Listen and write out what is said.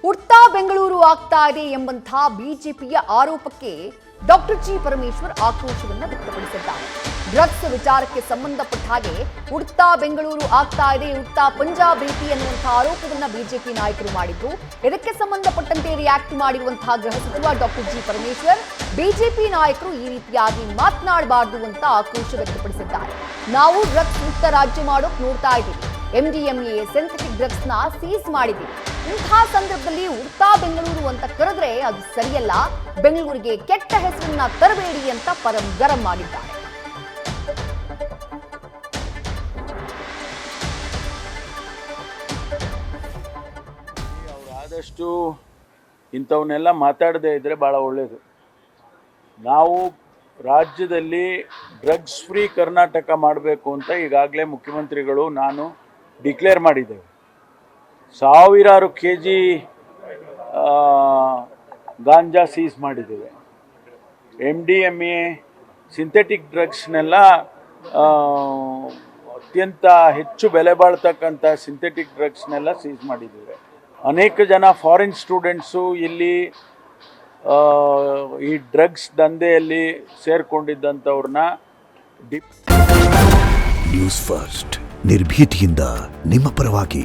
ಉಡ್ತಾ ಬೆಂಗಳೂರು ಆಗ್ತಾ ಇದೆ ಎಂಬಂತಹ ಬಿಜೆಪಿಯ ಆರೋಪಕ್ಕೆ ಡಾಕ್ಟರ್ ಜಿ ಪರಮೇಶ್ವರ್ ಆಕ್ರೋಶವನ್ನು ವ್ಯಕ್ತಪಡಿಸಿದ್ದಾರೆ. ಡ್ರಗ್ಸ್ ವಿಚಾರಕ್ಕೆ ಸಂಬಂಧಪಟ್ಟ ಹಾಗೆ ಉಡ್ತಾ ಬೆಂಗಳೂರು ಆಗ್ತಾ ಇದೆ, ಉಡ್ತಾ ಪಂಜಾಬ್ ರೀತಿ ಅನ್ನುವಂತಹ ಆರೋಪವನ್ನ ಬಿಜೆಪಿ ನಾಯಕರು ಮಾಡಿದ್ರು. ಇದಕ್ಕೆ ಸಂಬಂಧಪಟ್ಟಂತೆ ರಿಯಾಕ್ಟ್ ಮಾಡಿರುವಂತಹ ಗೃಹ ಸಚಿವ ಡಾಕ್ಟರ್ ಜಿ ಪರಮೇಶ್ವರ್ ಬಿಜೆಪಿ ನಾಯಕರು ಈ ರೀತಿಯಾಗಿ ಮಾತನಾಡಬಾರದು ಅಂತ ಆಕ್ರೋಶ ವ್ಯಕ್ತಪಡಿಸಿದ್ದಾರೆ. ನಾವು ಡ್ರಗ್ಸ್ ಮುಕ್ತ ರಾಜ್ಯ ಮಾಡೋಕ್ ನೋಡ್ತಾ ಇದ್ದೀವಿ. MDMA ಸಿಂಥೆಟಿಕ್ ಡ್ರಗ್ಸ್ ನ ಸೀಸ್ ಮಾಡಿದ್ದೀವಿ. ಇಂತಹ ಸಂದರ್ಭದಲ್ಲಿ ಉಡ್ತಾ ಬೆಂಗಳೂರು ಅಂತ ಕರೆದ್ರೆ ಅದು ಸರಿಯಲ್ಲ, ಬೆಂಗಳೂರಿಗೆ ಕೆಟ್ಟ ಹೆಸರನ್ನ ತರಬೇಡಿ ಅಂತ ಪರಂ ಗರಂ ಮಾಡಿದ್ದಾರೆ. ಆದಷ್ಟು ಇಂಥವನ್ನೆಲ್ಲ ಮಾತಾಡದೇ ಇದ್ರೆ ಭಾಳ ಒಳ್ಳೆಯದು. ನಾವು ರಾಜ್ಯದಲ್ಲಿ ಡ್ರಗ್ಸ್ ಫ್ರೀ ಕರ್ನಾಟಕ ಮಾಡಬೇಕು ಅಂತ ಈಗಾಗಲೇ ಮುಖ್ಯಮಂತ್ರಿಗಳು ನಾನು ಡಿಕ್ಲೇರ್ ಮಾಡಿದ್ದೇವೆ. ಸಾವಿರಾರು KG ಗಾಂಜಾ ಸೀಸ್ ಮಾಡಿದ್ದೇವೆ. MDMA ಸಿಂಥೆಟಿಕ್ ಡ್ರಗ್ಸ್ನೆಲ್ಲ ಅತ್ಯಂತ ಹೆಚ್ಚು ಬೆಲೆ ಬಾಳ್ತಕ್ಕಂಥ ಸಿಂಥೆಟಿಕ್ ಡ್ರಗ್ಸ್ನೆಲ್ಲ ಸೀಸ್ ಮಾಡಿದ್ದೇವೆ. ಅನೇಕ ಜನ ಫಾರಿನ್ ಸ್ಟೂಡೆಂಟ್ಸು ಇಲ್ಲಿ ಈ ಡ್ರಗ್ಸ್ ದಂಧೆಯಲ್ಲಿ ಸೇರ್ಕೊಂಡಿದ್ದಂಥವ್ರನ್ನ ನ್ಯೂಸ್ ಫಸ್ಟ್ ನಿರ್ಭೀತಿಯಿಂದ ನಿಮ್ಮ ಪರವಾಗಿ.